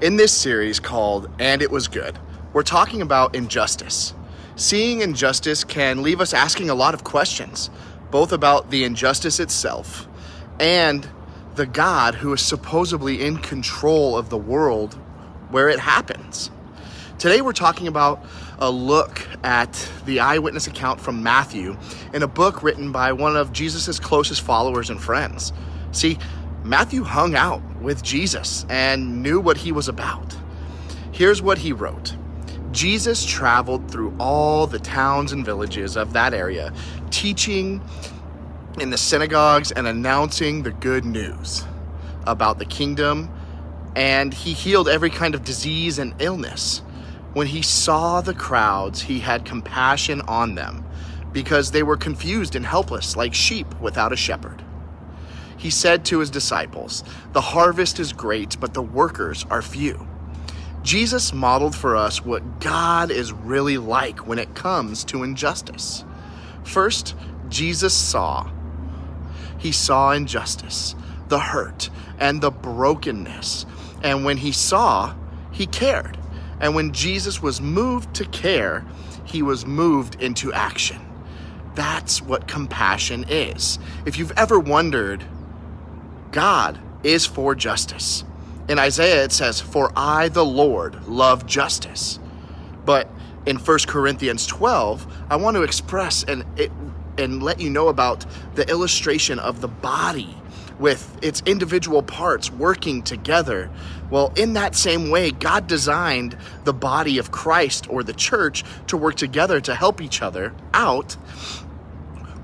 In this series called And It Was Good, we're talking about injustice. Seeing injustice can leave us asking a lot of questions, both about the injustice itself and the God who is supposedly in control of the world where it happens. Today we're talking about a look at the eyewitness account from Matthew in a book written by one of Jesus' closest followers and friends. See, Matthew hung out with Jesus and knew what he was about. Here's what he wrote. Jesus traveled through all the towns and villages of that area, teaching in the synagogues and announcing the good news about the kingdom, and he healed every kind of disease and illness. When he saw the crowds, he had compassion on them because they were confused and helpless like sheep without a shepherd. He said to his disciples, "The harvest is great, but the workers are few." Jesus modeled for us what God is really like when it comes to injustice. First, Jesus saw. He saw injustice, the hurt, and the brokenness. And when he saw, he cared. And when Jesus was moved to care, he was moved into action. That's what compassion is. If you've ever wondered, God is for justice. In Isaiah it says, "For I, the Lord, love justice." But in 1 Corinthians 12, I want to express and let you know about the illustration of the body with its individual parts working together. Well, in that same way, God designed the body of Christ, or the church, to work together to help each other out.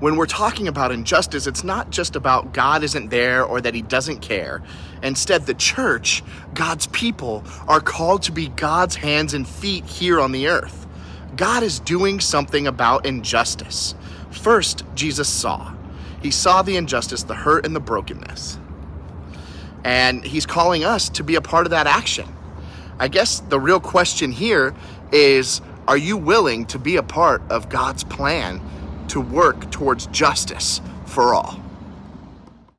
When we're talking about injustice, it's not just about God isn't there or that he doesn't care. Instead, the church, God's people, are called to be God's hands and feet here on the earth. God is doing something about injustice. First, Jesus saw. He saw the injustice, the hurt, and the brokenness. And he's calling us to be a part of that action. I guess the real question here is, are you willing to be a part of God's plan to work towards justice for all?